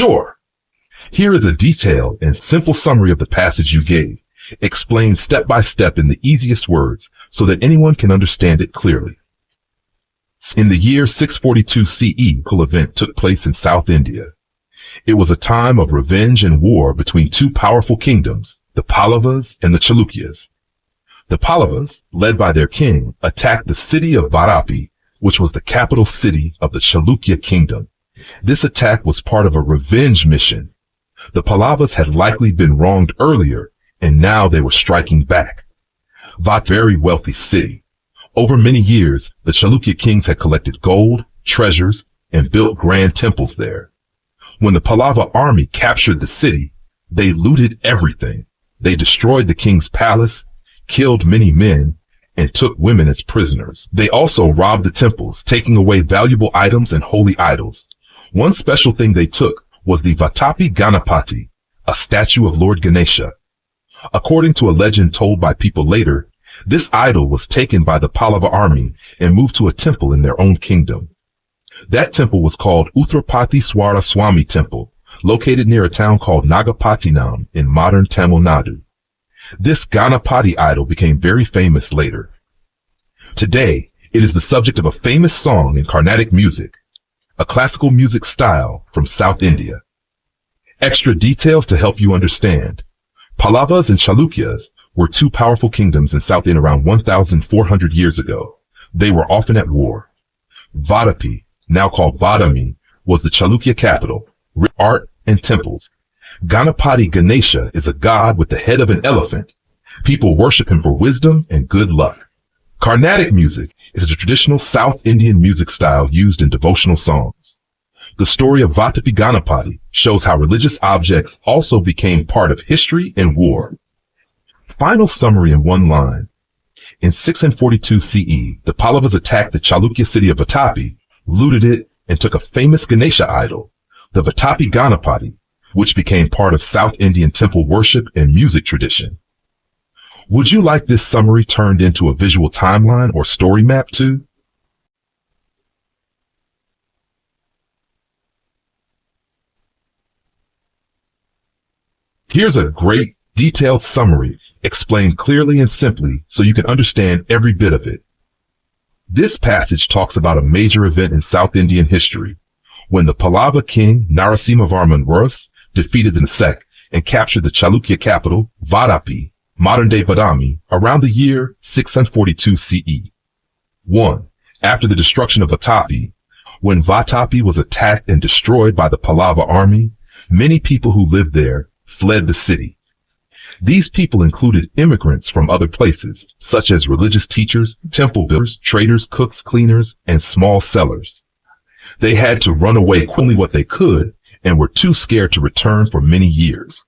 Sure. Here is a detailed and simple summary of the passage you gave, explained step by step in the easiest words so that anyone can understand it clearly. In the year 642 CE, an event took place in South India. It was a time of revenge and war between two powerful kingdoms, the Pallavas and the Chalukyas. The Pallavas, led by their king, attacked the city of Varapi, which was the capital city of the Chalukya kingdom. This attack was part of a revenge mission. The Pallavas had likely been wronged earlier, and now they were striking back. Vat, very wealthy city. Over many years, the Chalukya kings had collected gold, treasures, and built grand temples there. When the Pallava army captured the city, they looted everything. They destroyed the king's palace, killed many men, and took women as prisoners. They also robbed the temples, taking away valuable items and holy idols. One special thing they took was the Vatapi Ganapati, a statue of Lord Ganesha. According to a legend told by people later, this idol was taken by the Pallava army and moved to a temple in their own kingdom. That temple was called Uttarpati Swara Swami Temple, located near a town called Nagapattinam in modern Tamil Nadu. This Ganapati idol became very famous later. Today, it is the subject of a famous song in Carnatic music, a classical music style from South India. Extra details to help you understand. Pallavas and Chalukyas were two powerful kingdoms in South India around 1,400 years ago. They were often at war. Vadapi, now called Vadami, was the Chalukya capital, art and temples. Ganapati Ganesha is a god with the head of an elephant. People worship him for wisdom and good luck. Carnatic music is a traditional South Indian music style used in devotional songs. The story of Vatapi Ganapati shows how religious objects also became part of history and war. Final summary in one line. In 642 CE, the Pallavas attacked the Chalukya city of Vatapi, looted it, and took a famous Ganesha idol, the Vatapi Ganapati, which became part of South Indian temple worship and music tradition. Would you like this summary turned into a visual timeline or story map too? Here's a great, detailed summary, explained clearly and simply so you can understand every bit of it. This passage talks about a major event in South Indian history, when the Pallava king Narasimhavarman I defeated the Nasek and captured the Chalukya capital, Vadapi, modern-day Vadami, around the year 642 CE. 1. After the destruction of Vatapi, when Vatapi was attacked and destroyed by the Pallava army, many people who lived there fled the city. These people included immigrants from other places, such as religious teachers, temple builders, traders, cooks, cleaners, and small sellers. They had to run away quickly what they could and were too scared to return for many years.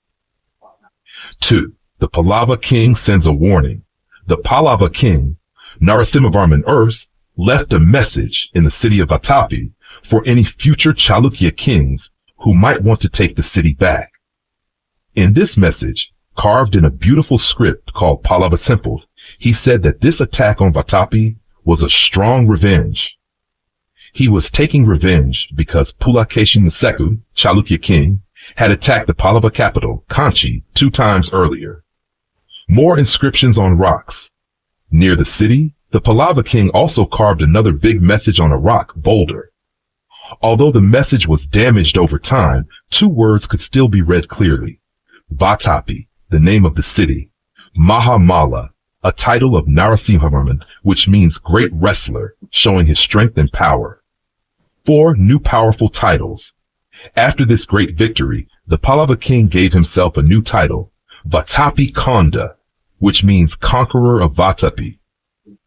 2. The Pallava king sends a warning. The Pallava king, Narasimhavarman I, left a message in the city of Vatapi for any future Chalukya kings who might want to take the city back. In this message, carved in a beautiful script called Pallava Simple, he said that this attack on Vatapi was a strong revenge. He was taking revenge because Pulakeshin II, Chalukya king, had attacked the Pallava capital, Kanchi, 2 times earlier. More inscriptions on rocks. Near the city, the Pallava king also carved another big message on a rock boulder. Although the message was damaged over time, 2 words could still be read clearly. Vatapi, the name of the city. Mahamala, a title of Narasimhavarman, which means great wrestler, showing his strength and power. 4 new powerful titles. After this great victory, the Pallava king gave himself a new title, Vatapi Konda, which means conqueror of Vatapi.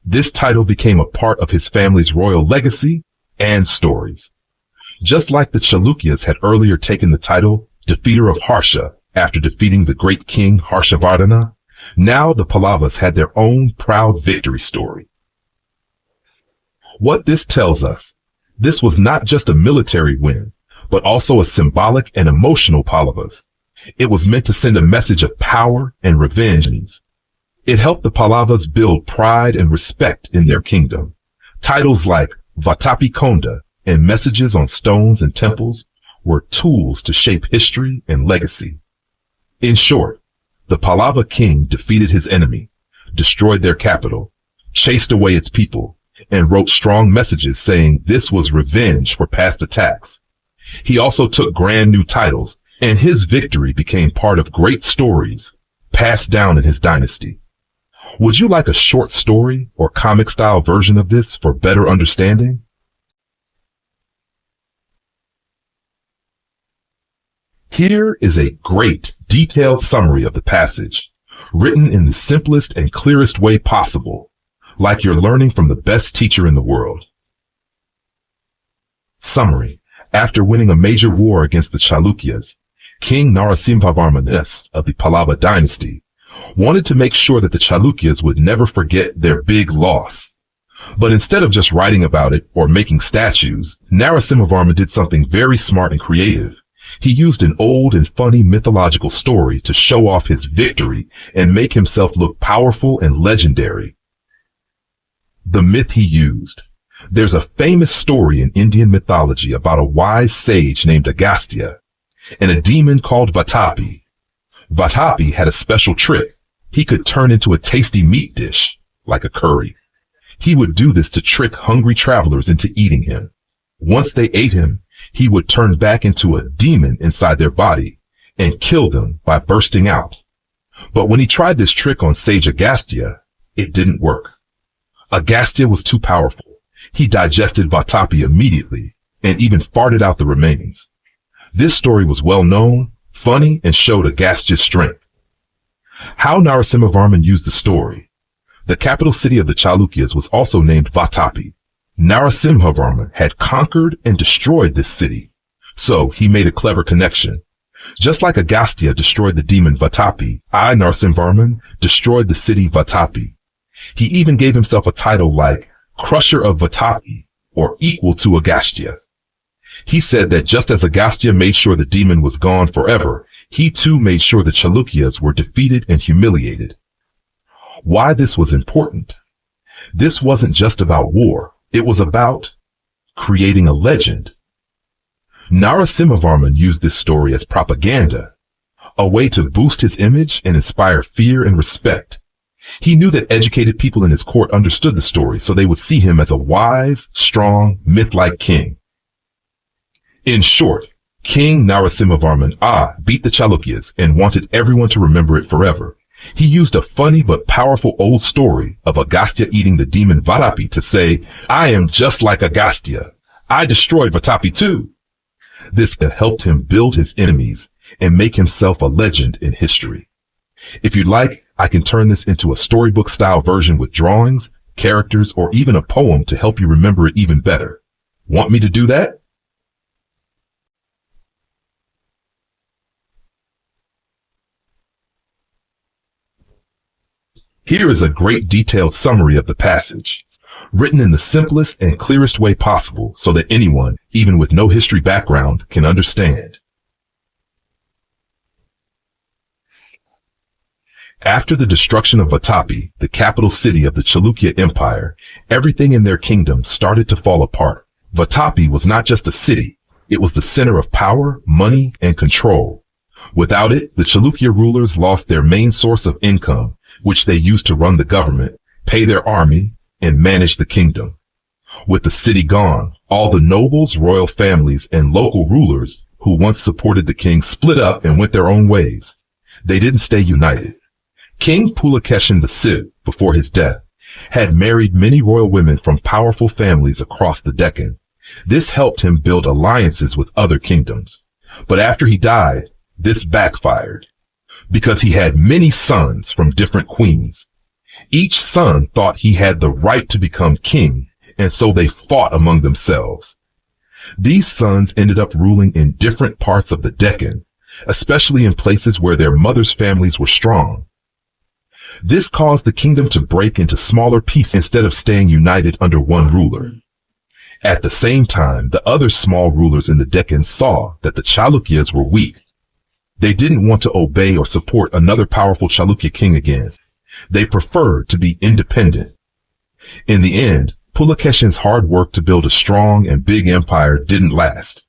This title became a part of his family's royal legacy and stories. Just like the Chalukyas had earlier taken the title defeater of Harsha after defeating the great king Harshavardhana, now the Pallavas had their own proud victory story. What this tells us, this was not just a military win, but also a symbolic and emotional Pallavas. It was meant to send a message of power and revenge. It helped the Pallavas build pride and respect in their kingdom. Titles like Vatapi Konda and messages on stones and temples were tools to shape history and legacy. In short, the Pallava king defeated his enemy, destroyed their capital, chased away its people, and wrote strong messages saying this was revenge for past attacks. He also took grand new titles, and his victory became part of great stories passed down in his dynasty. Would you like a short story or comic-style version of this for better understanding? Here is a great, detailed summary of the passage, written in the simplest and clearest way possible, like you're learning from the best teacher in the world. Summary. After winning a major war against the Chalukyas, King Narasimhavarman I of the Pallava dynasty wanted to make sure that the Chalukyas would never forget their big loss. But instead of just writing about it or making statues, Narasimhavarman did something very smart and creative. He used an old and funny mythological story to show off his victory and make himself look powerful and legendary. The myth he used. There's a famous story in Indian mythology about a wise sage named Agastya and a demon called Vatapi. Vatapi had a special trick. He could turn into a tasty meat dish, like a curry. He would do this to trick hungry travelers into eating him. Once they ate him, he would turn back into a demon inside their body and kill them by bursting out. But when he tried this trick on Sage Agastya, it didn't work. Agastya was too powerful. He digested Vatapi immediately and even farted out the remains. This story was well known, funny, and showed Agastya's strength. How Narasimhavarman used the story. The capital city of the Chalukyas was also named Vatapi. Narasimhavarman had conquered and destroyed this city, so he made a clever connection. Just like Agastya destroyed the demon Vatapi, I, Narasimhavarman, destroyed the city Vatapi. He even gave himself a title like Crusher of Vatapi, or equal to Agastya. He said that just as Agastya made sure the demon was gone forever, he too made sure the Chalukyas were defeated and humiliated. Why this was important? This wasn't just about war. It was about creating a legend. Narasimhavarman used this story as propaganda, a way to boost his image and inspire fear and respect. He knew that educated people in his court understood the story, so they would see him as a wise, strong, myth-like king. In short, King Narasimhavarman beat the Chalukyas and wanted everyone to remember it forever. He used a funny but powerful old story of Agastya eating the demon Vatapi to say, I am just like Agastya. I destroyed Vatapi too. This helped him build his enemies and make himself a legend in history. If you'd like, I can turn this into a storybook-style version with drawings, characters, or even a poem to help you remember it even better. Want me to do that? Here is a great detailed summary of the passage, written in the simplest and clearest way possible so that anyone, even with no history background, can understand. After the destruction of Vatapi, the capital city of the Chalukya Empire, everything in their kingdom started to fall apart. Vatapi was not just a city, it was the center of power, money, and control. Without it, the Chalukya rulers lost their main source of income, which they used to run the government, pay their army, and manage the kingdom. With the city gone, all the nobles, royal families, and local rulers who once supported the king split up and went their own ways. They didn't stay united. King Pulakeshin VI, before his death, had married many royal women from powerful families across the Deccan. This helped him build alliances with other kingdoms. But after he died, this backfired, because he had many sons from different queens. Each son thought he had the right to become king, and so they fought among themselves. These sons ended up ruling in different parts of the Deccan, especially in places where their mothers' families were strong. This caused the kingdom to break into smaller pieces instead of staying united under one ruler. At the same time, the other small rulers in the Deccan saw that the Chalukyas were weak. They didn't want to obey or support another powerful Chalukya king again. They preferred to be independent. In the end, Pulakeshin's hard work to build a strong and big empire didn't last.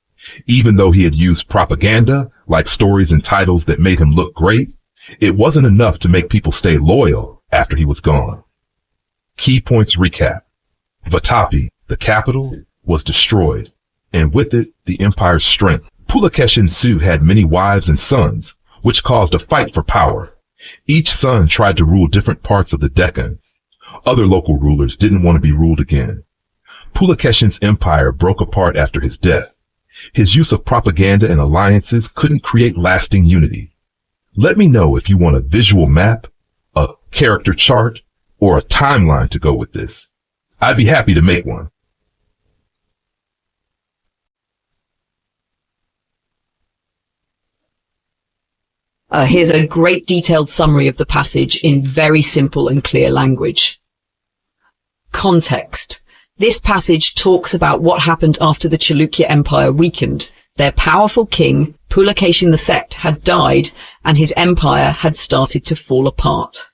Even though he had used propaganda, like stories and titles that made him look great, it wasn't enough to make people stay loyal after he was gone. Key points recap. Vatapi, the capital, was destroyed, and with it, the empire's strength. Pulakeshin Su had many wives and sons, which caused a fight for power. Each son tried to rule different parts of the Deccan. Other local rulers didn't want to be ruled again. Pulakeshin's empire broke apart after his death. His use of propaganda and alliances couldn't create lasting unity. Let me know if you want a visual map, a character chart, or a timeline to go with this. I'd be happy to make one. Here's a great detailed summary of the passage in very simple and clear language. Context. This passage talks about what happened after the Chalukya Empire weakened. Their powerful king, Pulakeshin II, had died, and his empire had started to fall apart.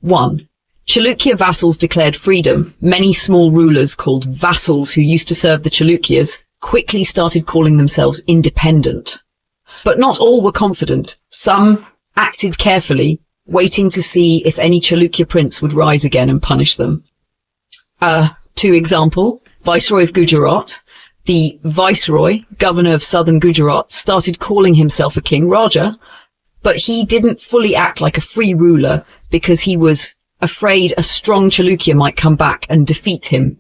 1. Chalukya vassals declared freedom. Many small rulers called vassals who used to serve the Chalukyas quickly started calling themselves independent. But not all were confident. Some acted carefully, waiting to see if any Chalukya prince would rise again and punish them. 2 example, Viceroy of Gujarat. The Viceroy, governor of southern Gujarat, started calling himself a king, Raja, but he didn't fully act like a free ruler because he was afraid a strong Chalukya might come back and defeat him.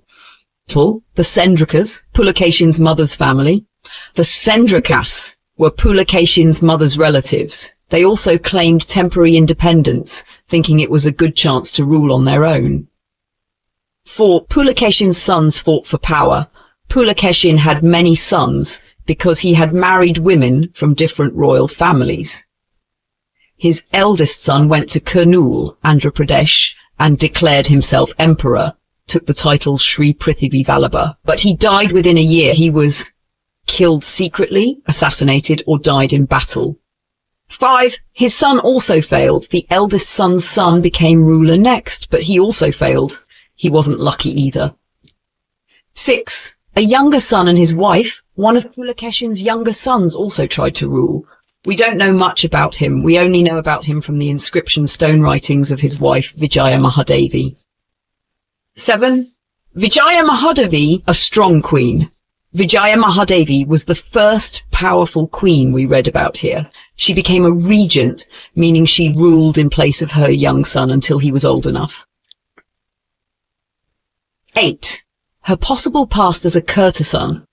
The Sendrikas, Pulakeshin's mother's family. The Sendrikas were Pulakeshin's mother's relatives. They also claimed temporary independence, thinking it was a good chance to rule on their own. 4. Pulakeshin's sons fought for power. Pulakeshin had many sons because he had married women from different royal families. His eldest son went to Kurnool, Andhra Pradesh, and declared himself emperor, took the title Sri Prithvi Vallabha, but he died within a year. He was killed secretly, assassinated, or died in battle. 5. His son also failed. The eldest son's son became ruler next, but he also failed. He wasn't lucky either. 6. A younger son and his wife, one of Pulakeshin's younger sons, also tried to rule. We don't know much about him. We only know about him from the inscription stone writings of his wife, Vijaya Mahadevi. 7. Vijaya Mahadevi, a strong queen. Vijaya Mahadevi was the first powerful queen we read about here. She became a regent, meaning she ruled in place of her young son until he was old enough. 8. Her possible past as a courtesan.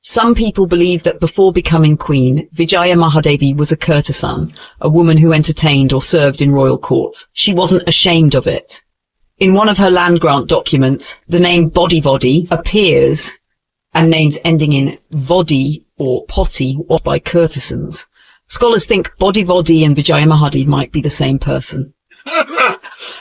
Some people believe that before becoming queen, Vijaya Mahadevi was a courtesan, a woman who entertained or served in royal courts. She wasn't ashamed of it. In one of her land grant documents, the name Bodivodi appears, and names ending in Vodi or Poti were by courtesans. Scholars think Bodivodi and Vijaya Mahadevi might be the same person.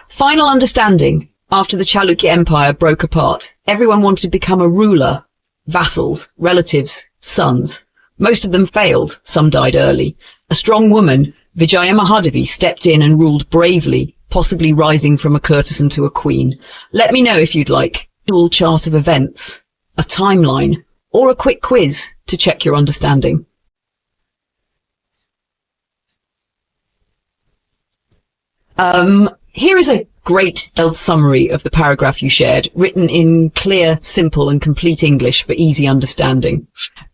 Final understanding. After the Chalukya Empire broke apart, everyone wanted to become a ruler. Vassals, relatives, sons. Most of them failed, some died early. A strong woman, Vijaya Mahadevi, stepped in and ruled bravely, possibly rising from a courtesan to a queen. Let me know if you'd like a full chart of events, a timeline, or a quick quiz to check your understanding. Here is a great detailed summary of the paragraph you shared, written in clear, simple and complete English for easy understanding.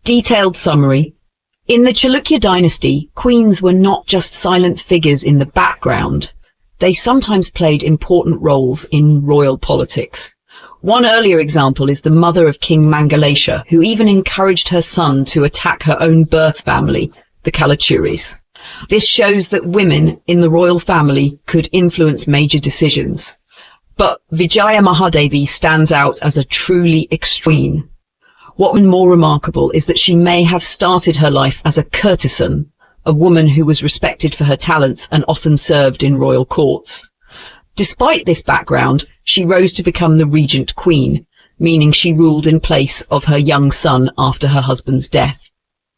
Detailed summary. In the Chalukya dynasty, queens were not just silent figures in the background. They sometimes played important roles in royal politics. One earlier example is the mother of King Mangalesha, who even encouraged her son to attack her own birth family, the Kalachuris. This shows that women in the royal family could influence major decisions. But Vijaya Mahadevi stands out as a truly extreme. What was more remarkable is that she may have started her life as a courtesan, a woman who was respected for her talents and often served in royal courts. Despite this background, she rose to become the regent queen, meaning she ruled in place of her young son after her husband's death.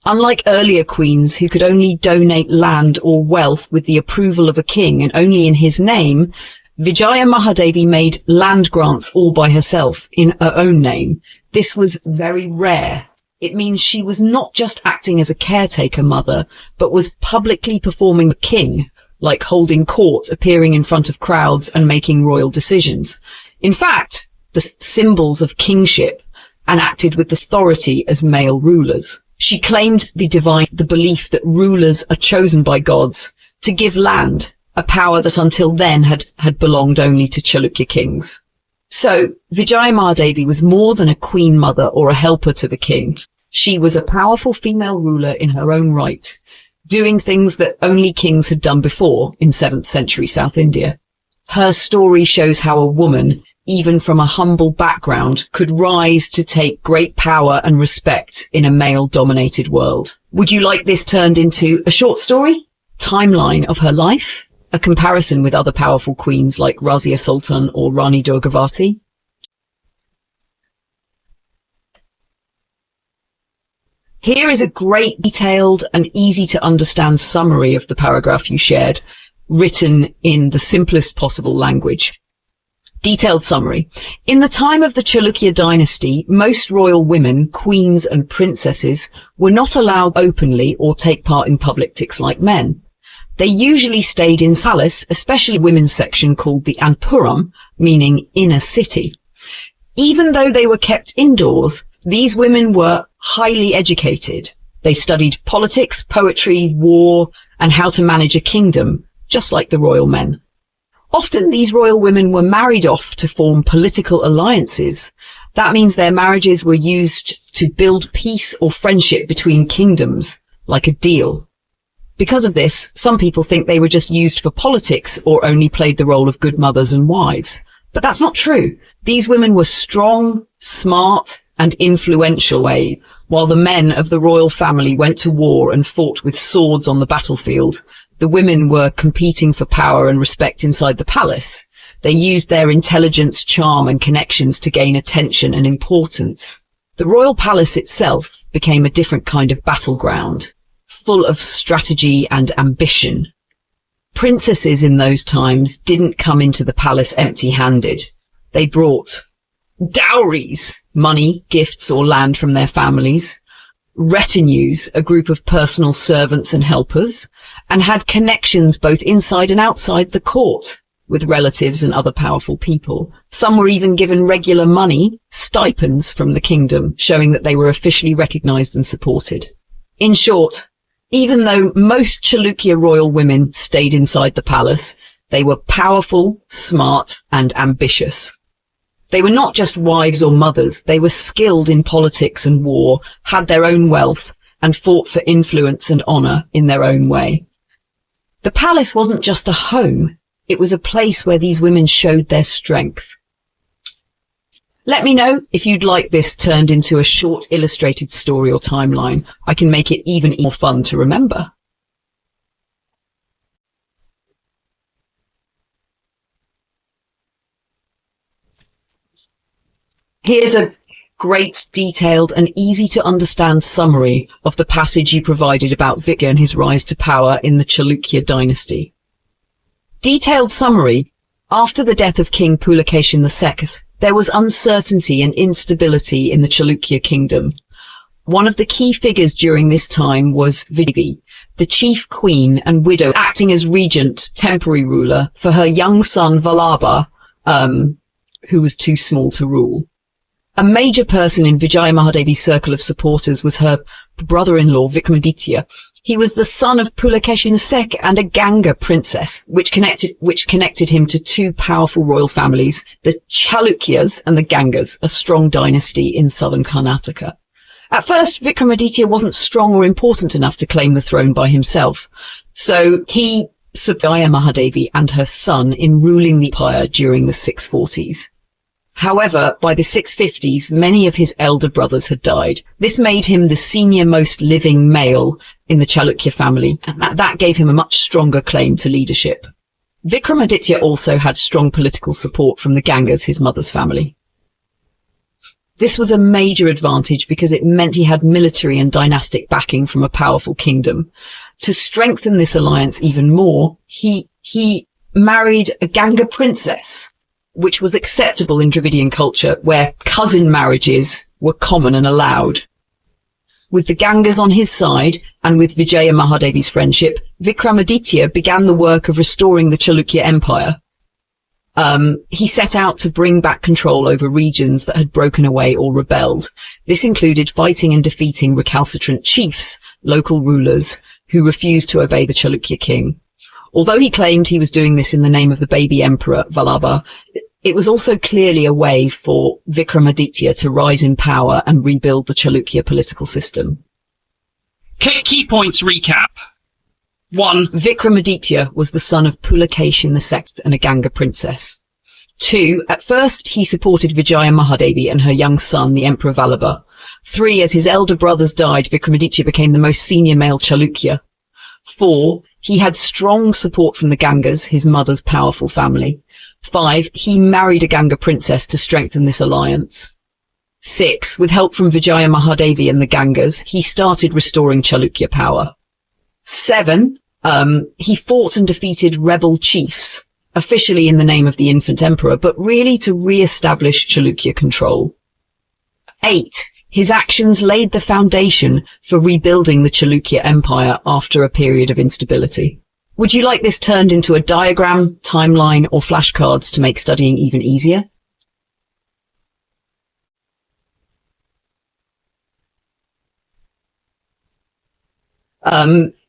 Unlike earlier queens who could only donate land or wealth with the approval of a king and only in his name, Vijaya Mahadevi made land grants all by herself in her own name. This was very rare. It means she was not just acting as a caretaker mother, but was publicly performing the king, like holding court, appearing in front of crowds, and making royal decisions. In fact, the symbols of kingship, and acted with authority as male rulers. She claimed the belief that rulers are chosen by gods to give land, a power that until then had belonged only to Chalukya kings. So, Vijaya Mahadevi was more than a queen mother or a helper to the king. She was a powerful female ruler in her own right, doing things that only kings had done before in 7th century South India. Her story shows how a woman, even from a humble background, could rise to take great power and respect in a male-dominated world. Would you like this turned into a short story? Timeline of her life? A comparison with other powerful queens like Razia Sultan or Rani Durgavati? Here is a great detailed and easy to understand summary of the paragraph you shared, written in the simplest possible language. Detailed summary. In the time of the Chalukya dynasty, most royal women, queens and princesses were not allowed openly or take part in public politics like men. They usually stayed in palace, especially women's section called the Anpuram, meaning inner city. Even though they were kept indoors, these women were highly educated. They studied politics, poetry, war, and how to manage a kingdom, just like the royal men. Often these royal women were married off to form political alliances. That means their marriages were used to build peace or friendship between kingdoms, like a deal. Because of this, some people think they were just used for politics or only played the role of good mothers and wives. But that's not true. These women were strong, smart, and influential, while the men of the royal family went to war and fought with swords on the battlefield. The women were competing for power and respect inside the palace. They used their intelligence, charm, and connections to gain attention and importance. The royal palace itself became a different kind of battleground, full of strategy and ambition. Princesses in those times didn't come into the palace empty-handed. They brought dowries, money, gifts, or land from their families, retinues, a group of personal servants and helpers, and had connections both inside and outside the court with relatives and other powerful people. Some were even given regular money, stipends from the kingdom, showing that they were officially recognized and supported. In short, even though most Chalukya royal women stayed inside the palace, they were powerful, smart, and ambitious. They were not just wives or mothers, they were skilled in politics and war, had their own wealth, and fought for influence and honor in their own way. The palace wasn't just a home, it was a place where these women showed their strength. Let me know if you'd like this turned into a short illustrated story or timeline. I can make it even more fun to remember. Here's a great, detailed, and easy to understand summary of the passage you provided about Victor and his rise to power in the Chalukya dynasty. Detailed summary. After the death of King Pulakeshin II, there was uncertainty and instability in the Chalukya kingdom. One of the key figures during this time was Videvi, the chief queen and widow, acting as regent, temporary ruler, for her young son Vallabha, who was too small to rule. A major person in Vijaya Mahadevi's circle of supporters was her brother-in-law Vikramaditya. He was the son of Pulakeshin II and a Ganga princess, which connected him to two powerful royal families, the Chalukyas and the Gangas, a strong dynasty in southern Karnataka. At first, Vikramaditya wasn't strong or important enough to claim the throne by himself, so he supported Vijaya Mahadevi and her son in ruling the empire during the 640s. However, by the 650s, many of his elder brothers had died. This made him the senior-most living male in the Chalukya family, and that gave him a much stronger claim to leadership. Vikramaditya also had strong political support from the Gangas, his mother's family. This was a major advantage because it meant he had military and dynastic backing from a powerful kingdom. To strengthen this alliance even more, he married a Ganga princess, which was acceptable in Dravidian culture, where cousin marriages were common and allowed. With the Gangas on his side, and with Vijaya Mahadevi's friendship, Vikramaditya began the work of restoring the Chalukya Empire. He set out to bring back control over regions that had broken away or rebelled. This included fighting and defeating recalcitrant chiefs, local rulers, who refused to obey the Chalukya king. Although he claimed he was doing this in the name of the baby emperor, Vallabha, it was also clearly a way for Vikramaditya to rise in power and rebuild the Chalukya political system. Key points recap. 1. Vikramaditya was the son of Pulakeshin II and a Ganga princess. 2. At first, he supported Vijaya Mahadevi and her young son, the Emperor Vallabha. 3. As his elder brothers died, Vikramaditya became the most senior male Chalukya. 4. He had strong support from the Gangas, his mother's powerful family. 5. He married a Ganga princess to strengthen this alliance. 6. With help from Vijaya Mahadevi and the Gangas, he started restoring Chalukya power. 7. He fought and defeated rebel chiefs, officially in the name of the infant emperor, but really to re-establish Chalukya control. 8. His actions laid the foundation for rebuilding the Chalukya Empire after a period of instability. Would you like this turned into a diagram, timeline, or flashcards to make studying even easier?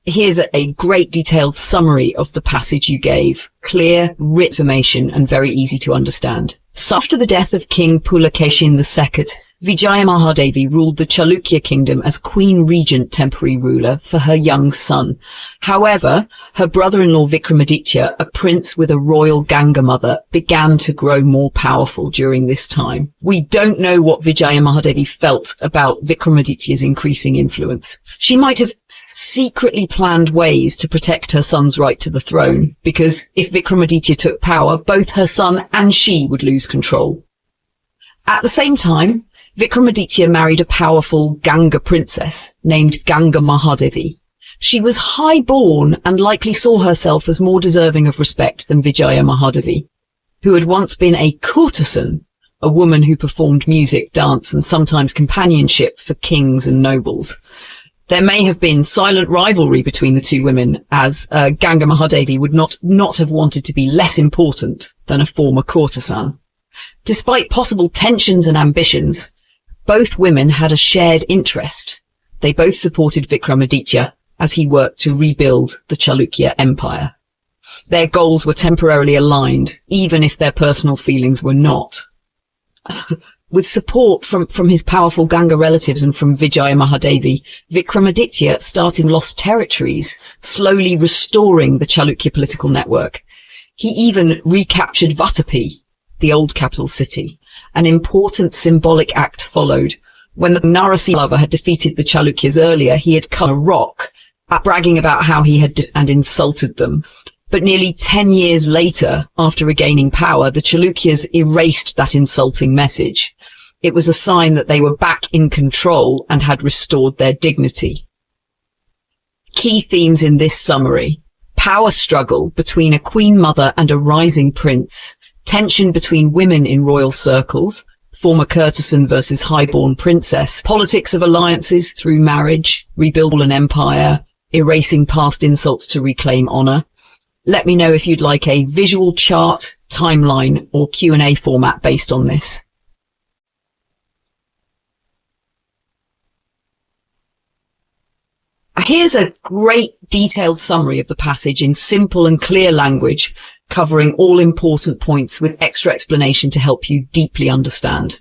Here's a great detailed summary of the passage you gave. Clear, rich information, and very easy to understand. So after the death of King Pulakeshin II, Vijaya Mahadevi ruled the Chalukya kingdom as Queen Regent temporary ruler for her young son. However, her brother-in-law Vikramaditya, a prince with a royal Ganga mother, began to grow more powerful during this time. We don't know what Vijaya Mahadevi felt about Vikramaditya's increasing influence. She might have secretly planned ways to protect her son's right to the throne, because if Vikramaditya took power, both her son and she would lose control. At the same time, Vikramaditya married a powerful Ganga princess named Ganga Mahadevi. She was high-born and likely saw herself as more deserving of respect than Vijaya Mahadevi, who had once been a courtesan, a woman who performed music, dance, and sometimes companionship for kings and nobles. There may have been silent rivalry between the two women, as Ganga Mahadevi would not have wanted to be less important than a former courtesan. Despite possible tensions and ambitions, both women had a shared interest. They both supported Vikramaditya as he worked to rebuild the Chalukya Empire. Their goals were temporarily aligned, even if their personal feelings were not. With support from his powerful Ganga relatives and from Vijaya Mahadevi, Vikramaditya started lost territories, slowly restoring the Chalukya political network. He even recaptured Vatapi, the old capital city. An important symbolic act followed. When the Narasimha had defeated the Chalukyas earlier, he had cut a rock, bragging about how he had and insulted them. But nearly 10 years later, after regaining power, the Chalukyas erased that insulting message. It was a sign that they were back in control and had restored their dignity. Key themes in this summary: power struggle between a queen mother and a rising prince, tension between women in royal circles, former courtesan versus highborn princess, politics of alliances through marriage, rebuild an empire, erasing past insults to reclaim honor. Let me know if you'd like a visual chart, timeline, or Q&A format based on this. Here's a great detailed summary of the passage in simple and clear language, covering all important points with extra explanation to help you deeply understand.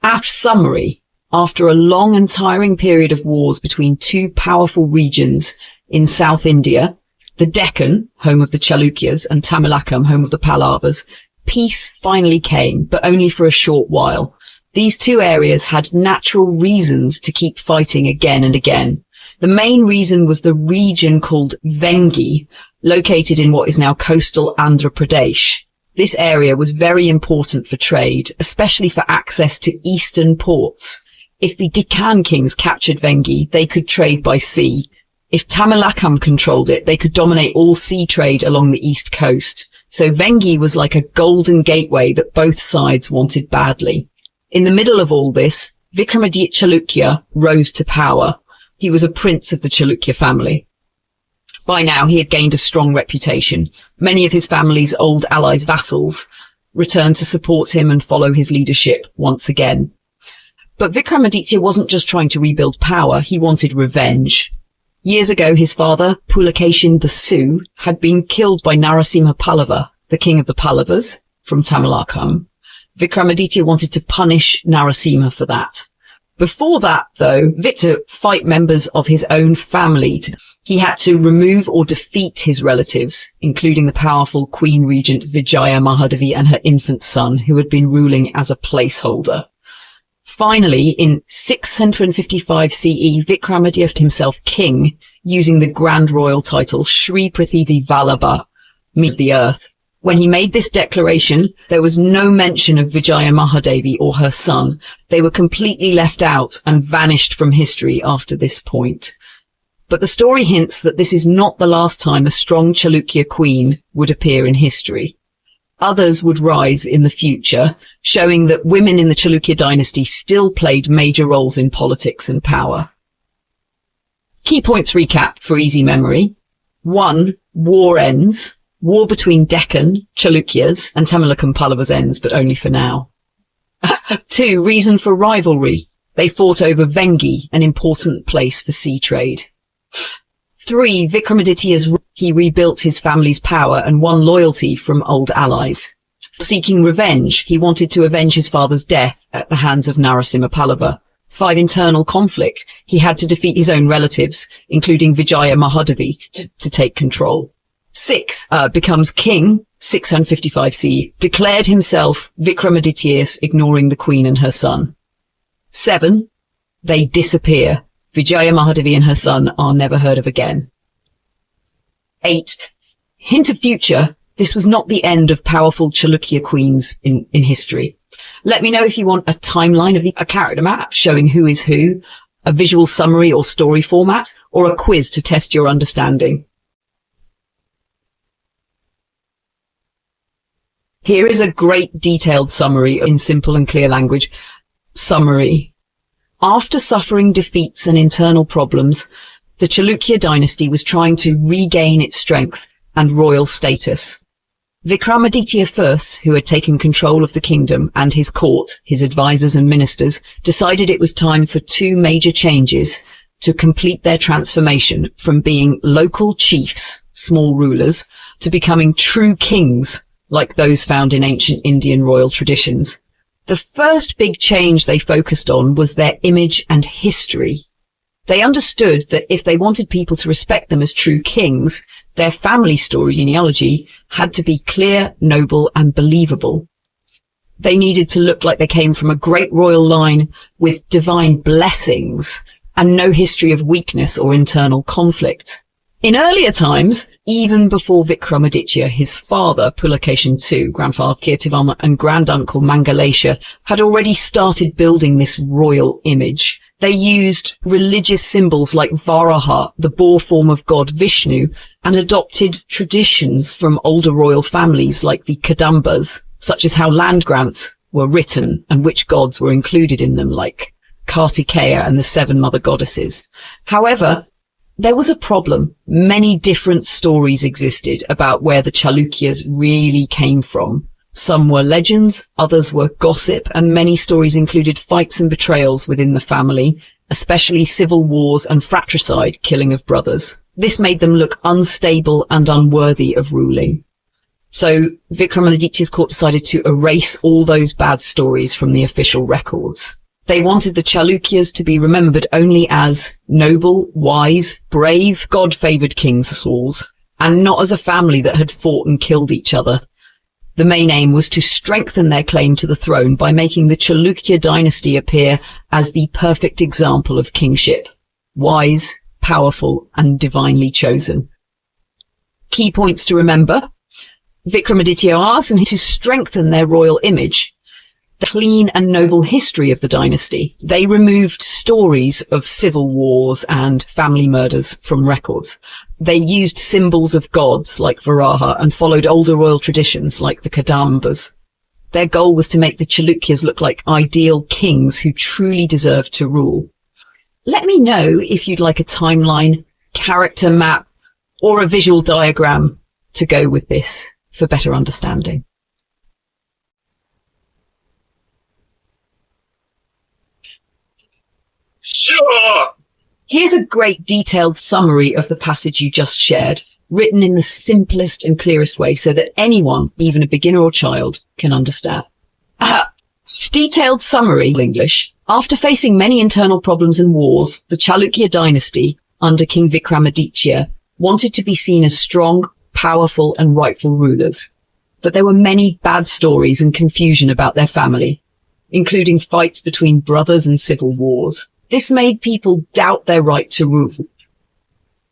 Our summary: after a long and tiring period of wars between two powerful regions in South India, the Deccan, home of the Chalukyas, and Tamilakam, home of the Pallavas, peace finally came, but only for a short while. These two areas had natural reasons to keep fighting again and again. The main reason was the region called Vengi, located in what is now coastal Andhra Pradesh. This area was very important for trade, especially for access to eastern ports. If the Deccan kings captured Vengi, they could trade by sea. If Tamilakam controlled it, they could dominate all sea trade along the east coast. So Vengi was like a golden gateway that both sides wanted badly. In the middle of all this, Vikramaditya Chalukya rose to power. He was a prince of the Chalukya family. By now, he had gained a strong reputation. Many of his family's old allies' vassals returned to support him and follow his leadership once again. But Vikramaditya wasn't just trying to rebuild power, he wanted revenge. Years ago, his father, Pulakeshin the Sioux, had been killed by Narasimha Pallava, the king of the Pallavas, from Tamilakam. Vikramaditya wanted to punish Narasimha for that. Before that, though, to fight members of his own family, he had to remove or defeat his relatives, including the powerful Queen Regent Vijaya Mahadevi and her infant son, who had been ruling as a placeholder. Finally, in 655 CE, Vikramaditya left himself king, using the grand royal title Shri Prithivi Vallabha, meaning the earth. When he made this declaration, there was no mention of Vijaya Mahadevi or her son. They were completely left out and vanished from history after this point. But the story hints that this is not the last time a strong Chalukya queen would appear in history. Others would rise in the future, showing that women in the Chalukya dynasty still played major roles in politics and power. Key points recap for easy memory. 1. War ends. War between Deccan, Chalukyas, and Tamilakam Pallavas ends, but only for now. 2. Reason for rivalry. They fought over Vengi, an important place for sea trade. 3. He rebuilt his family's power and won loyalty from old allies. Seeking revenge, he wanted to avenge his father's death at the hands of Narasimha Pallava. 5. Internal conflict. He had to defeat his own relatives, including Vijaya Mahadevi, to take control. 6. Becomes king, 655 CE, declared himself Vikramaditya, ignoring the queen and her son. 7. They disappear. Vijaya Mahadevi and her son are never heard of again. 8. Hint of future, this was not the end of powerful Chalukya queens in history. Let me know if you want a timeline of a character map showing who is who, a visual summary or story format, or a quiz to test your understanding. Here is a great detailed summary in simple and clear language. Summary. After suffering defeats and internal problems, the Chalukya dynasty was trying to regain its strength and royal status. Vikramaditya I, who had taken control of the kingdom and his court, his advisors and ministers, decided it was time for 2 major changes to complete their transformation from being local chiefs, small rulers, to becoming true kings, like those found in ancient Indian royal traditions. The first big change they focused on was their image and history. They understood that if they wanted people to respect them as true kings, their family story genealogy had to be clear, noble, and believable. They needed to look like they came from a great royal line with divine blessings and no history of weakness or internal conflict. In earlier times, even before Vikramaditya, his father, Pulakeshin II, grandfather Kirtivarma, and granduncle Mangalesha had already started building this royal image. They used religious symbols like Varaha, the boar form of god Vishnu, and adopted traditions from older royal families like the Kadambas, such as how land grants were written and which gods were included in them, like Kartikeya and the 7 mother goddesses. However, there was a problem. Many different stories existed about where the Chalukyas really came from. Some were legends, others were gossip, and many stories included fights and betrayals within the family, especially civil wars and fratricide, killing of brothers. This made them look unstable and unworthy of ruling. So Vikramaditya's court decided to erase all those bad stories from the official records. They wanted the Chalukyas to be remembered only as noble, wise, brave, God-favoured kings, and not as a family that had fought and killed each other. The main aim was to strengthen their claim to the throne by making the Chalukya dynasty appear as the perfect example of kingship, wise, powerful, and divinely chosen. Key points to remember. Vikramaditya asked them to strengthen their royal image. The clean and noble history of the dynasty. They removed stories of civil wars and family murders from records. They used symbols of gods like Varaha and followed older royal traditions like the Kadambas. Their goal was to make the Chalukyas look like ideal kings who truly deserved to rule. Let me know if you'd like a timeline, character map, or a visual diagram to go with this for better understanding. Sure! Here's a great detailed summary of the passage you just shared, written in the simplest and clearest way so that anyone, even a beginner or child, can understand. Detailed summary English. After facing many internal problems and wars, the Chalukya dynasty, under King Vikramaditya, wanted to be seen as strong, powerful and rightful rulers. But there were many bad stories and confusion about their family, including fights between brothers and civil wars. This made people doubt their right to rule.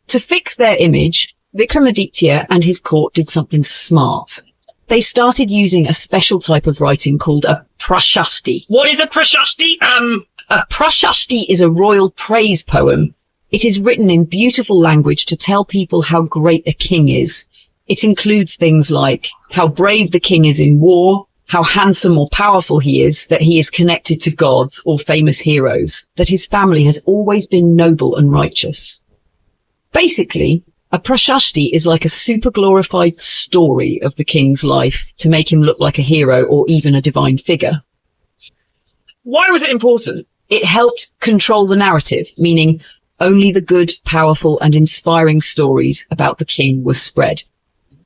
To fix their image, Vikramaditya and his court did something smart. They started using a special type of writing called a prashasti. What is a prashasti? A prashasti is a royal praise poem. It is written in beautiful language to tell people how great a king is. It includes things like how brave the king is in war, how handsome or powerful he is, that he is connected to gods or famous heroes, that his family has always been noble and righteous. Basically, a prashasti is like a super glorified story of the king's life to make him look like a hero or even a divine figure. Why was it important? It helped control the narrative, meaning only the good, powerful and inspiring stories about the king were spread.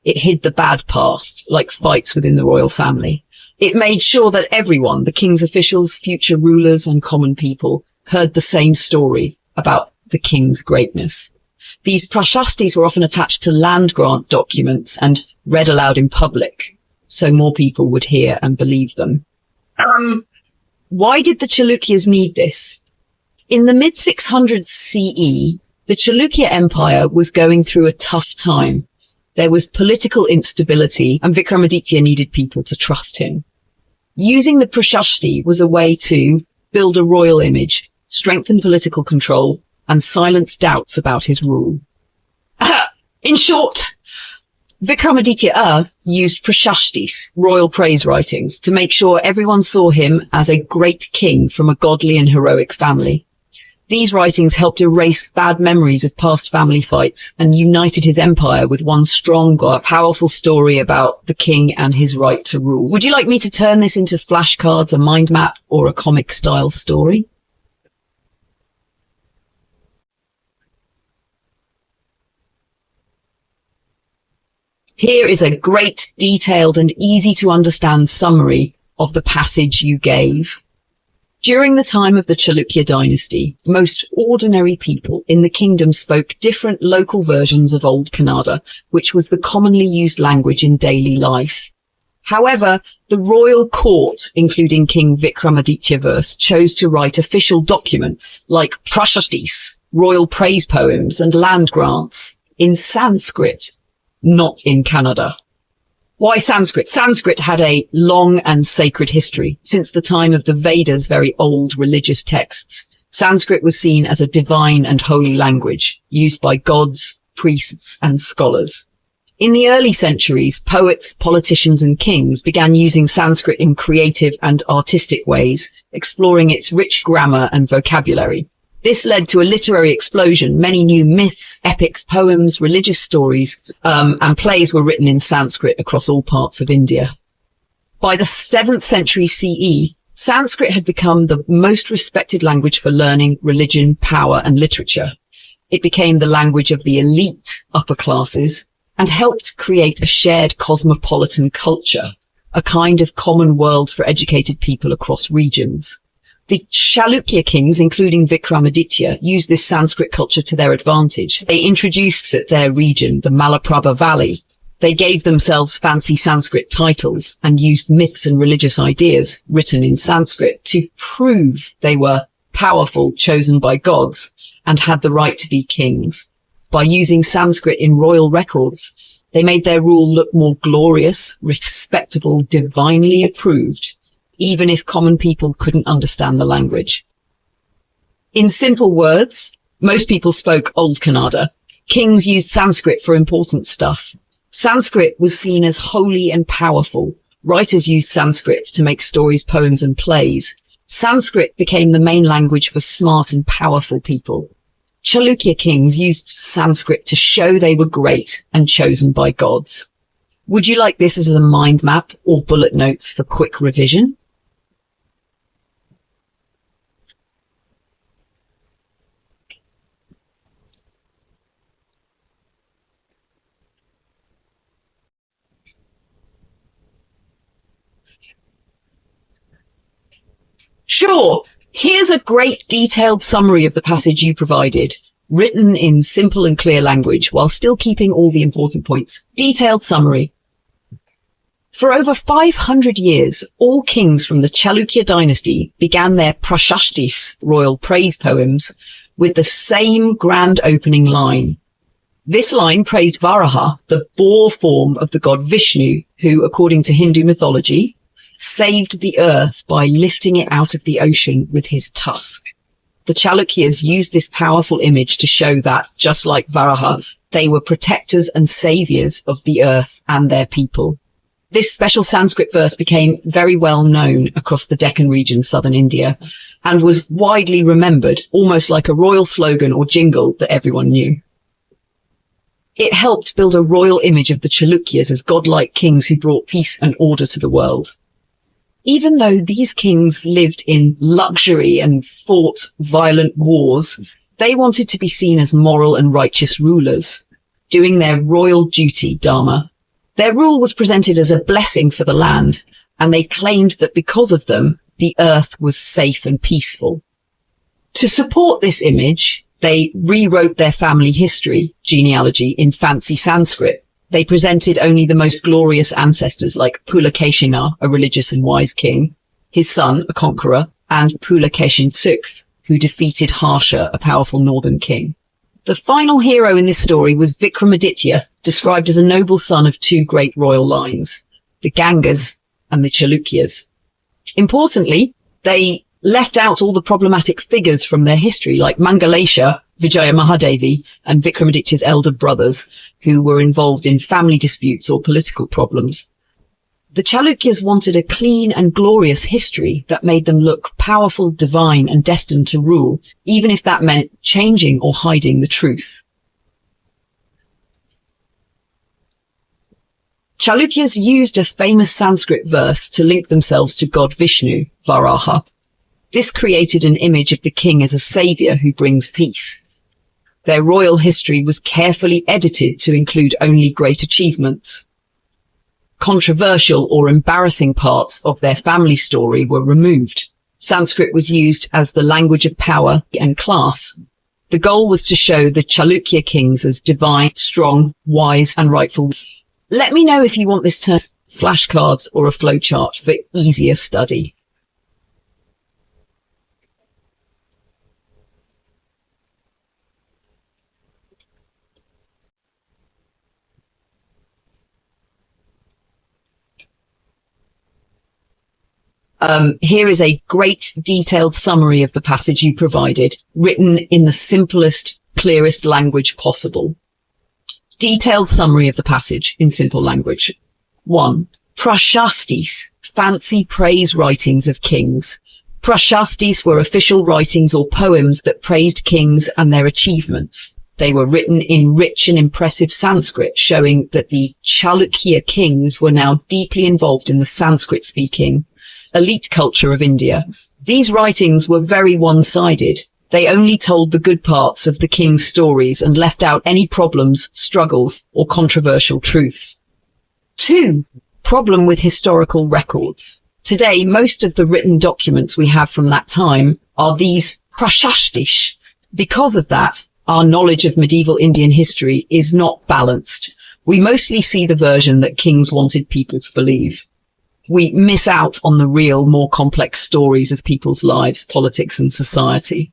It hid the bad past, like fights within the royal family. It made sure that everyone, the king's officials, future rulers and common people, heard the same story about the king's greatness. These prashastis were often attached to land grant documents and read aloud in public, so more people would hear and believe them. Why did the Chalukyas need this? In the mid-600s CE, the Chalukya Empire was going through a tough time. There was political instability, and Vikramaditya needed people to trust him. Using the prashasti was a way to build a royal image, strengthen political control, and silence doubts about his rule. In short, Vikramaditya used prashastis, royal praise writings, to make sure everyone saw him as a great king from a godly and heroic family. These writings helped erase bad memories of past family fights and united his empire with one strong, powerful story about the king and his right to rule. Would you like me to turn this into flashcards, a mind map, or a comic-style story? Here is a great, detailed and easy-to-understand summary of the passage you gave. During the time of the Chalukya dynasty, most ordinary people in the kingdom spoke different local versions of Old Kannada, which was the commonly used language in daily life. However, the royal court, including King Vikramaditya, chose to write official documents like prashastis, royal praise poems and land grants in Sanskrit, not in Kannada. Why Sanskrit? Sanskrit had a long and sacred history. Since the time of the Vedas, very old religious texts, Sanskrit was seen as a divine and holy language used by gods, priests and scholars. In the early centuries, poets, politicians and kings began using Sanskrit in creative and artistic ways, exploring its rich grammar and vocabulary. This led to a literary explosion. Many new myths, epics, poems, religious stories, and plays were written in Sanskrit across all parts of India. By the 7th century CE, Sanskrit had become the most respected language for learning, religion, power, and literature. It became the language of the elite upper classes and helped create a shared cosmopolitan culture, a kind of common world for educated people across regions. The Chalukya kings, including Vikramaditya, used this Sanskrit culture to their advantage. They introduced their region, the Malaprabha Valley. They gave themselves fancy Sanskrit titles and used myths and religious ideas written in Sanskrit to prove they were powerful, chosen by gods, and had the right to be kings. By using Sanskrit in royal records, they made their rule look more glorious, respectable, divinely approved, even if common people couldn't understand the language. In simple words, most people spoke Old Kannada. Kings used Sanskrit for important stuff. Sanskrit was seen as holy and powerful, Writers used Sanskrit to make stories, poems, and plays. Sanskrit became the main language for smart and powerful people. Chalukya kings used Sanskrit to show they were great and chosen by gods. Would you like this as a mind map or bullet notes for quick revision? Sure. Here's a great detailed summary of the passage you provided, written in simple and clear language while still keeping all the important points. Detailed summary. For over 500 years, all kings from the Chalukya dynasty began their prashastis, royal praise poems, with the same grand opening line. This line praised Varaha, the boar form of the god Vishnu, who, according to Hindu mythology, saved the earth by lifting it out of the ocean with his tusk. The Chalukyas used this powerful image to show that, just like Varaha, they were protectors and saviors of the earth and their people. This special Sanskrit verse became very well known across the Deccan region, southern India, and was widely remembered, almost like a royal slogan or jingle that everyone knew. It helped build a royal image of the Chalukyas as godlike kings who brought peace and order to the world. Even though these kings lived in luxury and fought violent wars, they wanted to be seen as moral and righteous rulers, doing their royal duty, dharma. Their rule was presented as a blessing for the land, and they claimed that because of them, the earth was safe and peaceful. To support this image, they rewrote their family history, genealogy, in fancy Sanskrit. They presented only the most glorious ancestors like Pulakeshina, a religious and wise king, his son, a conqueror, and Pulakeshin Tsukth, who defeated Harsha, a powerful northern king. The final hero in this story was Vikramaditya, described as a noble son of two great royal lines, the Gangas and the Chalukyas. Importantly, they left out all the problematic figures from their history, like Mangalesha, Vijaya Mahadevi, and Vikramaditya's elder brothers, who were involved in family disputes or political problems. The Chalukyas wanted a clean and glorious history that made them look powerful, divine, and destined to rule, even if that meant changing or hiding the truth. Chalukyas used a famous Sanskrit verse to link themselves to god Vishnu, Varaha. This created an image of the king as a savior who brings peace. Their royal history was carefully edited to include only great achievements. Controversial or embarrassing parts of their family story were removed. Sanskrit was used as the language of power and class. The goal was to show the Chalukya kings as divine, strong, wise, and rightful. Let me know if you want this to flashcards or a flowchart for easier study. Here is a great detailed summary of the passage you provided, written in the simplest, clearest language possible. Detailed summary of the passage in simple language. 1. Prashastis, fancy praise writings of kings. Prashastis were official writings or poems that praised kings and their achievements. They were written in rich and impressive Sanskrit, showing that the Chalukya kings were now deeply involved in the Sanskrit-speaking elite culture of India. These writings were very one-sided. They only told the good parts of the king's stories and left out any problems, struggles, or controversial truths. 2. Problem with historical records. Today, most of the written documents we have from that time are these prashastis. Because of that, our knowledge of medieval Indian history is not balanced. We mostly see the version that kings wanted people to believe. We miss out on the real, more complex stories of people's lives, politics, and society.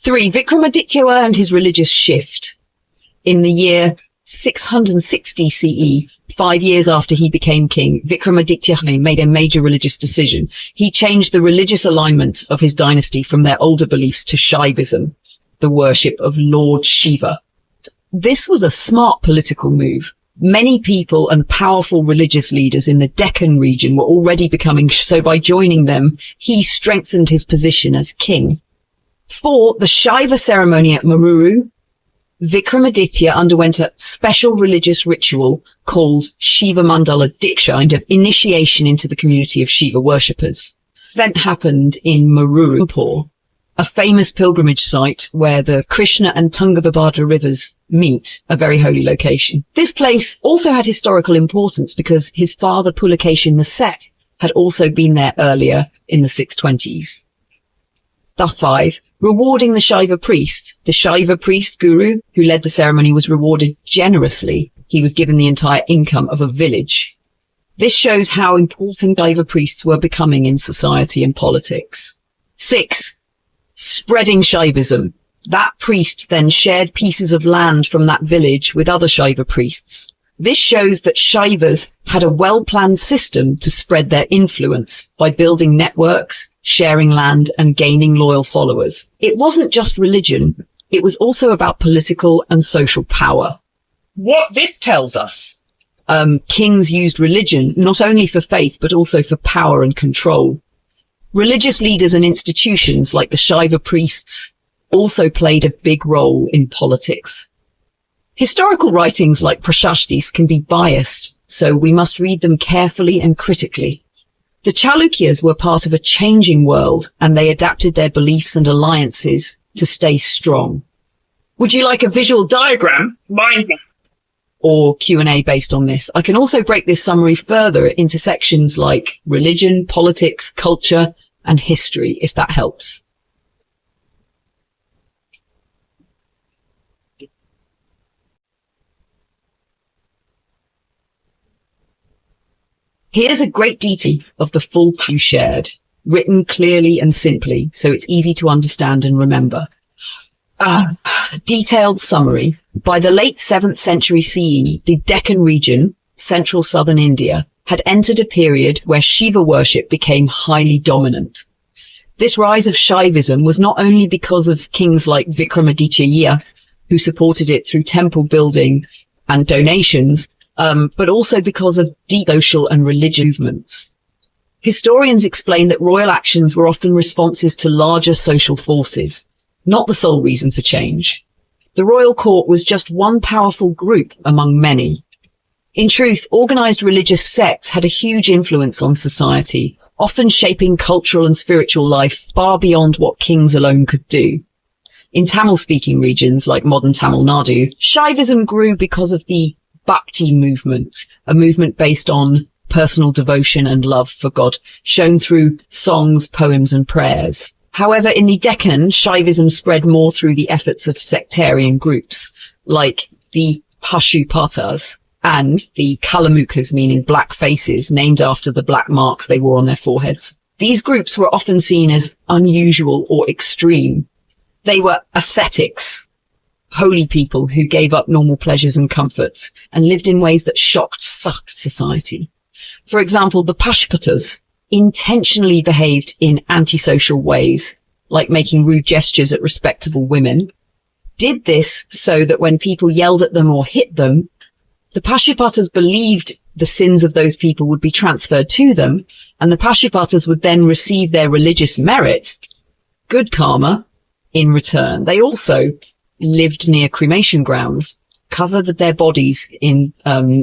3. Vikramaditya and his religious shift. In the year 660 CE, 5 years after he became king, Vikramaditya made a major religious decision. He changed the religious alignment of his dynasty from their older beliefs to Shaivism, the worship of Lord Shiva. This was a smart political move. Many people and powerful religious leaders in the Deccan region were already becoming so by joining them, he strengthened his position as king. For the Shaiva ceremony at Maruru, Vikramaditya underwent a special religious ritual called Shiva Mandala Diksha, kind of initiation into the community of Shiva worshippers. The event happened in Maruru, a famous pilgrimage site where the Krishna and Tungabhadra rivers meet, a very holy location. This place also had historical importance because his father Pulakeshin II had also been there earlier in the 620s. The 5. Rewarding the Shaiva priest. The Shaiva priest guru who led the ceremony was rewarded generously. He was given the entire income of a village. This shows how important Shaiva priests were becoming in society and politics. 6. Spreading Shaivism. That priest then shared pieces of land from that village with other Shaiva priests. This shows that Shaivas had a well-planned system to spread their influence by building networks, sharing land, and gaining loyal followers. It wasn't just religion, it was also about political and social power. What this tells us? Kings used religion not only for faith but also for power and control. Religious leaders and institutions like the Shaiva priests also played a big role in politics. Historical writings like Prashastis can be biased, so we must read them carefully and critically. The Chalukyas were part of a changing world, and they adapted their beliefs and alliances to stay strong. Would you like a visual diagram? Mine. Or Q&A based on this. I can also break this summary further into sections like religion, politics, culture, and history, if that helps. Here's a great detail of the full you shared, written clearly and simply, so it's easy to understand and remember. Detailed summary. By the late 7th century CE, the Deccan region, central southern India, had entered a period where Shiva worship became highly dominant. This rise of Shaivism was not only because of kings like Vikramaditya, who supported it through temple building and donations, but also because of deep social and religious movements. Historians explain that royal actions were often responses to larger social forces, not the sole reason for change. The royal court was just one powerful group among many. In truth, organized religious sects had a huge influence on society, often shaping cultural and spiritual life far beyond what kings alone could do. In Tamil-speaking regions like modern Tamil Nadu, Shaivism grew because of the Bhakti movement, a movement based on personal devotion and love for God, shown through songs, poems, and prayers. However, in the Deccan, Shaivism spread more through the efforts of sectarian groups, like the Pashupatas and the Kalamukas, meaning black faces, named after the black marks they wore on their foreheads. These groups were often seen as unusual or extreme. They were ascetics, holy people who gave up normal pleasures and comforts and lived in ways that shocked society. For example, the Pashpatas intentionally behaved in antisocial ways, like making rude gestures at respectable women, did this so that when people yelled at them or hit them, the Pashupatas believed the sins of those people would be transferred to them, and the Pashupatas would then receive their religious merit, good karma, in return. They also lived near cremation grounds, covered their bodies in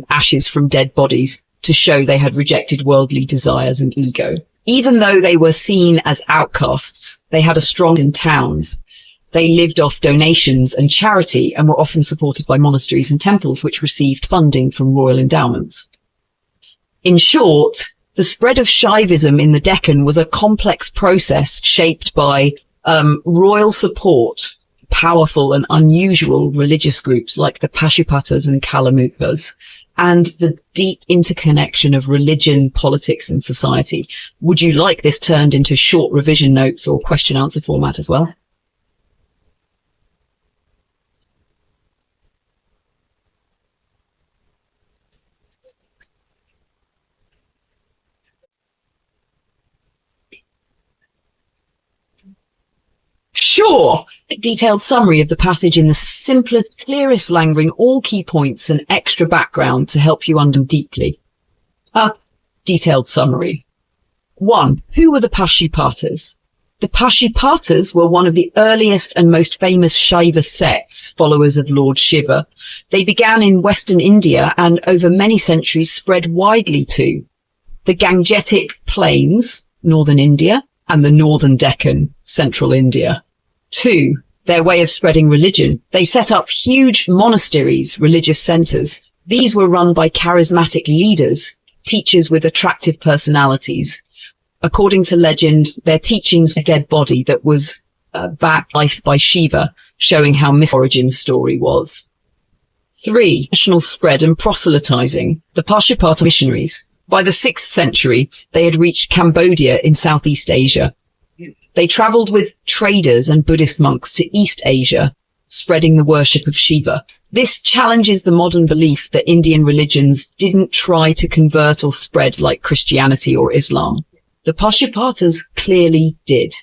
ashes from dead bodies to show they had rejected worldly desires and ego. Even though they were seen as outcasts, they had a strong in towns. They lived off donations and charity and were often supported by monasteries and temples which received funding from royal endowments. In short, the spread of Shaivism in the Deccan was a complex process shaped by royal support, powerful and unusual religious groups like the Pashupatas and Kalamukas, and the deep interconnection of religion, politics, and society. Would you like this turned into short revision notes or question-answer format as well? Sure. A detailed summary of the passage in the simplest, clearest language, all key points and extra background to help you understand deeply. A detailed summary. 1. Who were the Pashupatas? The Pashupatas were one of the earliest and most famous Shaiva sects, followers of Lord Shiva. They began in western India and over many centuries spread widely to the Gangetic Plains, northern India, and the northern Deccan, central India. 2. Their way of spreading religion. They set up huge monasteries, religious centers. These were run by charismatic leaders, teachers with attractive personalities. According to legend, their teachings a dead body that was backed life by Shiva, showing how myth origin story was. 3. National spread and proselytizing. The Pashupata missionaries. By the 6th century, they had reached Cambodia in Southeast Asia. They traveled with traders and Buddhist monks to East Asia, spreading the worship of Shiva. This challenges the modern belief that Indian religions didn't try to convert or spread like Christianity or Islam. The Pashupatas clearly did.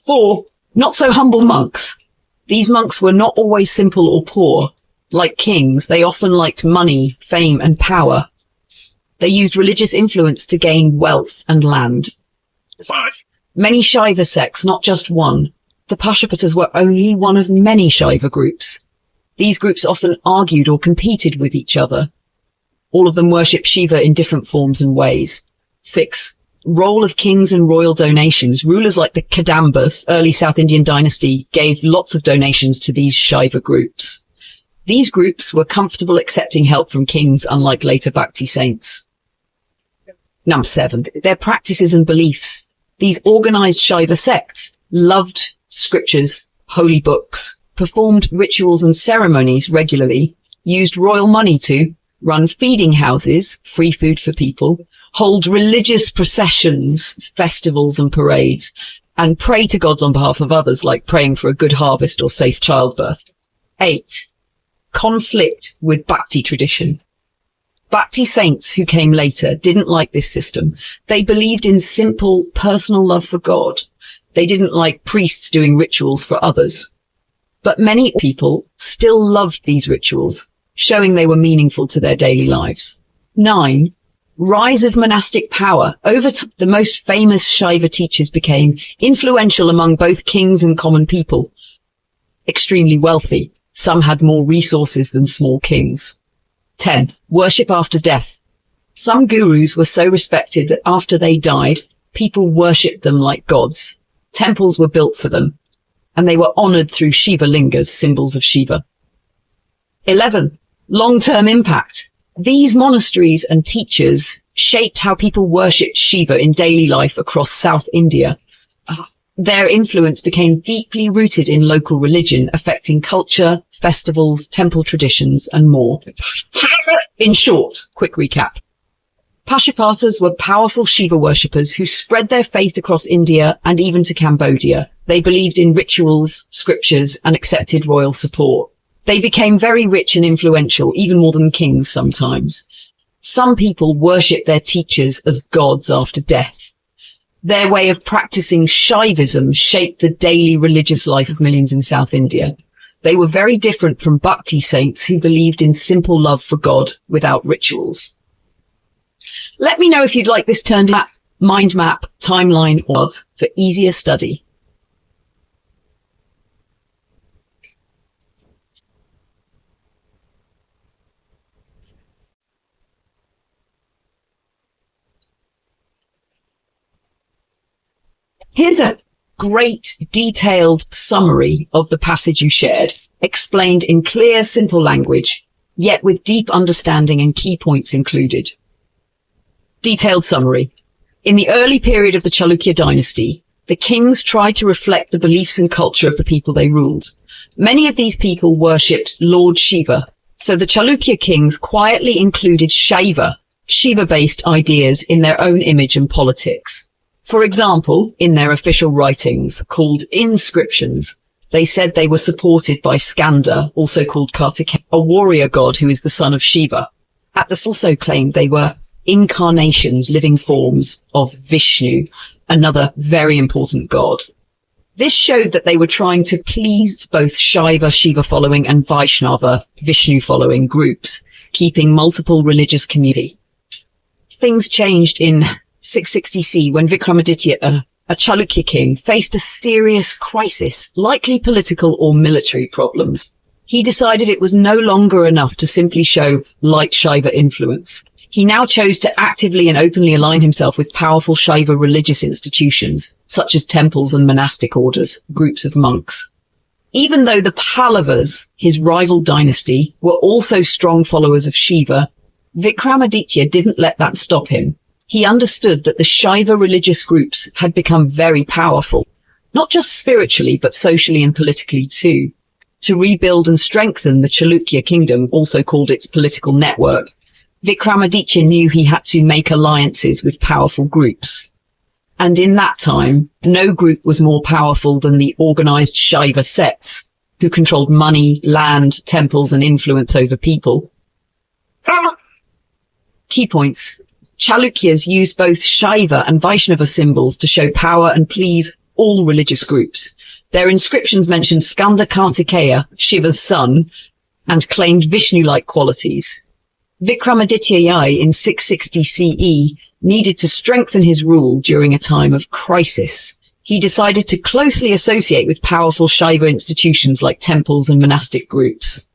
4. Not so humble monks. These monks were not always simple or poor. Like kings, they often liked money, fame, and power. They used religious influence to gain wealth and land. 5. Many Shaiva sects, not just one. The Pashupatas were only one of many Shaiva groups. These groups often argued or competed with each other. All of them worshipped Shiva in different forms and ways. 6. Role of kings and royal donations. Rulers like the Kadambas, early South Indian dynasty, gave lots of donations to these Shaiva groups. These groups were comfortable accepting help from kings, unlike later Bhakti saints. Number 7. Their practices and beliefs. These organized Shaiva sects loved scriptures, holy books, performed rituals and ceremonies regularly, used royal money to run feeding houses, free food for people, hold religious processions, festivals and parades, and pray to gods on behalf of others, like praying for a good harvest or safe childbirth. 8. Conflict with Bhakti tradition. Bhakti saints who came later didn't like this system. They believed in simple, personal love for God. They didn't like priests doing rituals for others. But many people still loved these rituals, showing they were meaningful to their daily lives. 9. Rise of monastic power. Over time, the most famous Shaiva teachers became influential among both kings and common people. Extremely wealthy. Some had more resources than small kings. 10. Worship after death. Some gurus were so respected that after they died, people worshipped them like gods. Temples were built for them, and they were honored through Shiva lingas, symbols of Shiva. 11. Long-term impact. These monasteries and teachers shaped how people worshipped Shiva in daily life across South India. Their influence became deeply rooted in local religion, affecting culture, festivals, temple traditions, and more. In short, quick recap. Pashupatas were powerful Shiva worshippers who spread their faith across India and even to Cambodia. They believed in rituals, scriptures, and accepted royal support. They became very rich and influential, even more than kings sometimes. Some people worshipped their teachers as gods after death. Their way of practicing Shaivism shaped the daily religious life of millions in South India. They were very different from Bhakti saints who believed in simple love for God without rituals. Let me know if you'd like this turned into mind map, timeline, or odds for easier study. Here's a great detailed summary of the passage you shared, explained in clear, simple language, yet with deep understanding and key points included. Detailed summary. In the early period of the Chalukya dynasty, the kings tried to reflect the beliefs and culture of the people they ruled. Many of these people worshipped Lord Shiva, so the Chalukya kings quietly included Shaiva, Shiva-based ideas in their own image and politics. For example, in their official writings, called inscriptions, they said they were supported by Skanda, also called Kartikeya, a warrior god who is the son of Shiva. Atlas also claimed they were incarnations, living forms of Vishnu, another very important god. This showed that they were trying to please both Shaiva, Shiva-following, and Vaishnava, Vishnu-following groups, keeping multiple religious communities. Things changed in 660 CE when Vikramaditya, a Chalukya king, faced a serious crisis, likely political or military problems. He decided it was no longer enough to simply show light Shaiva influence. He now chose to actively and openly align himself with powerful Shaiva religious institutions, such as temples and monastic orders, groups of monks. Even though the Pallavas, his rival dynasty, were also strong followers of Shiva, Vikramaditya didn't let that stop him. He understood that the Shaiva religious groups had become very powerful, not just spiritually, but socially and politically too. To rebuild and strengthen the Chalukya kingdom, also called its political network, Vikramaditya knew he had to make alliances with powerful groups. And in that time, no group was more powerful than the organized Shaiva sects, who controlled money, land, temples, and influence over people. Key points. Chalukyas used both Shaiva and Vaishnava symbols to show power and please all religious groups. Their inscriptions mentioned Skanda Kartikeya, Shiva's son, and claimed Vishnu-like qualities. Vikramaditya in 660 CE needed to strengthen his rule during a time of crisis. He decided to closely associate with powerful Shaiva institutions like temples and monastic groups.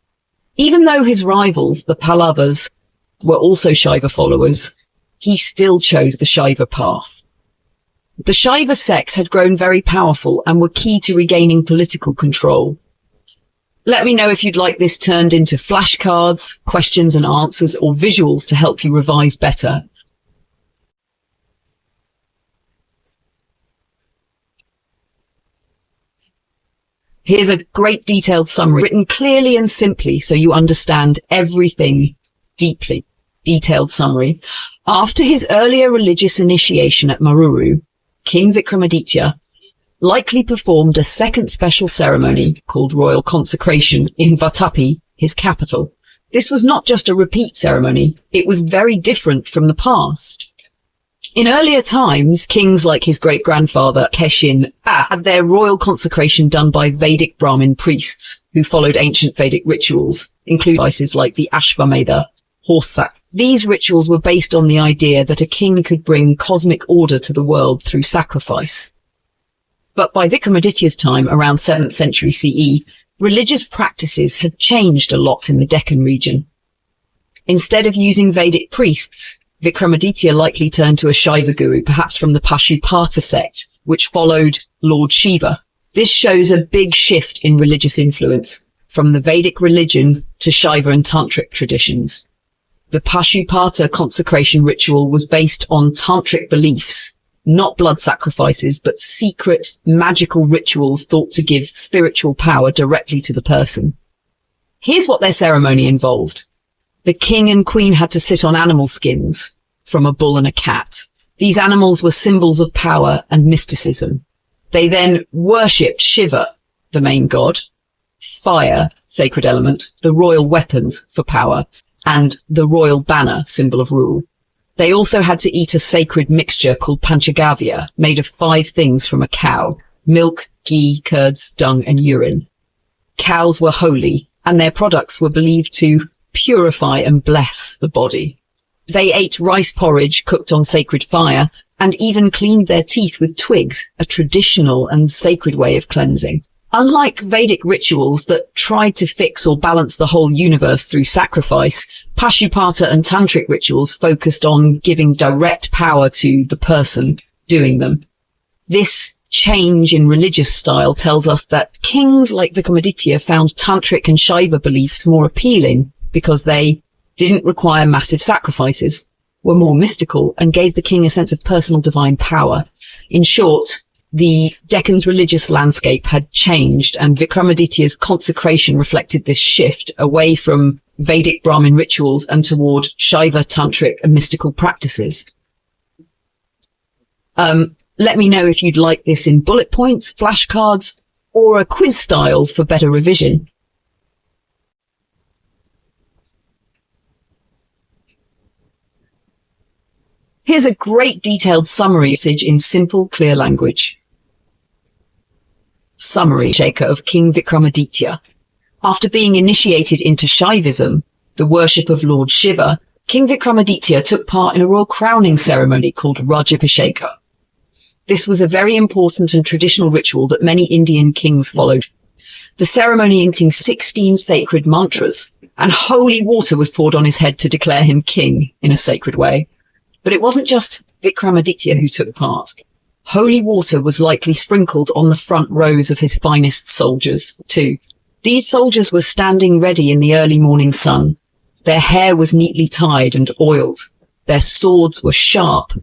Even though his rivals, the Pallavas, were also Shaiva followers, he still chose the Shaiva path. The Shaiva sects had grown very powerful and were key to regaining political control. Let me know if you'd like this turned into flashcards, questions and answers, or visuals to help you revise better. Here's a great detailed summary, written clearly and simply so you understand everything deeply. Detailed summary. After his earlier religious initiation at Maruru, King Vikramaditya likely performed a second special ceremony called royal consecration in Vatapi, his capital. This was not just a repeat ceremony, it was very different from the past. In earlier times, kings like his great-grandfather Keshin had their royal consecration done by Vedic Brahmin priests who followed ancient Vedic rituals, including devices like the Ashvamedha, horse sack. These rituals were based on the idea that a king could bring cosmic order to the world through sacrifice. But by Vikramaditya's time, around 7th century CE, religious practices had changed a lot in the Deccan region. Instead of using Vedic priests, Vikramaditya likely turned to a Shaiva guru, perhaps from the Pashupata sect, which followed Lord Shiva. This shows a big shift in religious influence, from the Vedic religion to Shaiva and Tantric traditions. The Pashupata consecration ritual was based on Tantric beliefs, not blood sacrifices, but secret, magical rituals thought to give spiritual power directly to the person. Here's what their ceremony involved. The king and queen had to sit on animal skins from a bull and a cat. These animals were symbols of power and mysticism. They then worshipped Shiva, the main god, fire, sacred element, the royal weapons for power, and the royal banner, symbol of rule. They also had to eat a sacred mixture called Panchagavya, made of 5 things from a cow: milk, ghee, curds, dung, and urine. Cows were holy, and their products were believed to purify and bless the body. They ate rice porridge cooked on sacred fire, and even cleaned their teeth with twigs, a traditional and sacred way of cleansing. Unlike Vedic rituals that tried to fix or balance the whole universe through sacrifice, Pashupata and Tantric rituals focused on giving direct power to the person doing them. This change in religious style tells us that kings like Vikramaditya found Tantric and Shaiva beliefs more appealing because they didn't require massive sacrifices, were more mystical, and gave the king a sense of personal divine power. In short, the Deccan's religious landscape had changed, and Vikramaditya's consecration reflected this shift away from Vedic Brahmin rituals and toward Shaiva, Tantric, and mystical practices. Let me know if you'd like this in bullet points, flashcards, or a quiz style for better revision. Here's a great detailed summary message in simple, clear language. summary of King Vikramaditya. After being initiated into Shaivism, the worship of Lord Shiva, King Vikramaditya took part in a royal crowning ceremony called Rajabhisheka. This was a very important and traditional ritual that many Indian kings followed. The ceremony contained 16 sacred mantras, and holy water was poured on his head to declare him king in a sacred way. But it wasn't just Vikramaditya who took part. Holy water was likely sprinkled on the front rows of his finest soldiers, too. These soldiers were standing ready in the early morning sun. Their hair was neatly tied and oiled. Their swords were sharp,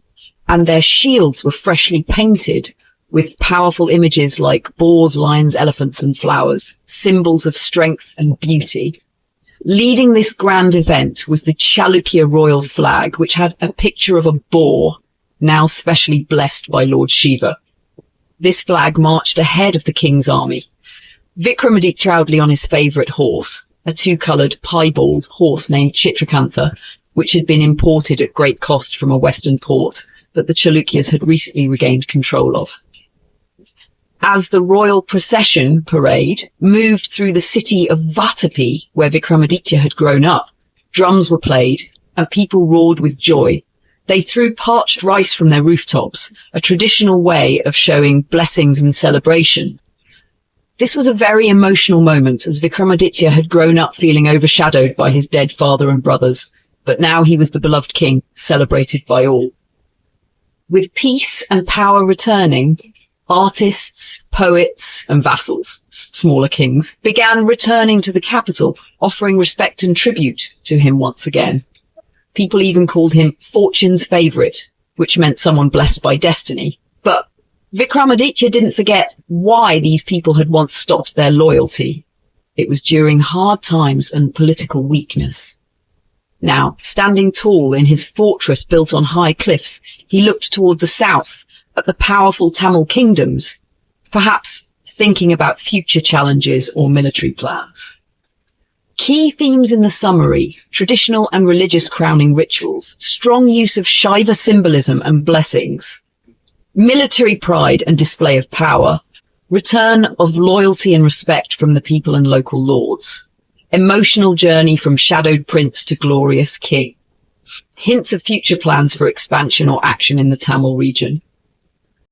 and their shields were freshly painted with powerful images like boars, lions, elephants, and flowers, symbols of strength and beauty. Leading this grand event was the Chalukya royal flag, which had a picture of a boar, now specially blessed by Lord Shiva. This flag marched ahead of the king's army. Vikramaditya proudly on his favourite horse, a two-coloured piebald horse named Chitrakantha, which had been imported at great cost from a western port that the Chalukyas had recently regained control of. As the royal procession parade moved through the city of Vatapi, where Vikramaditya had grown up, drums were played and people roared with joy. They threw parched rice from their rooftops, a traditional way of showing blessings and celebration. This was a very emotional moment, as Vikramaditya had grown up feeling overshadowed by his dead father and brothers, but now he was the beloved king, celebrated by all. With peace and power returning, artists, poets, and vassals, smaller kings, began returning to the capital, offering respect and tribute to him once again. People even called him Fortune's favourite, which meant someone blessed by destiny. But Vikramaditya didn't forget why these people had once stopped their loyalty. It was during hard times and political weakness. Now, standing tall in his fortress built on high cliffs, he looked toward the south, at the powerful Tamil kingdoms, perhaps thinking about future challenges or military plans. Key themes in the summary: traditional and religious crowning rituals, strong use of Shiva symbolism and blessings, military pride and display of power, return of loyalty and respect from the people and local lords, emotional journey from shadowed prince to glorious king, hints of future plans for expansion or action in the Tamil region,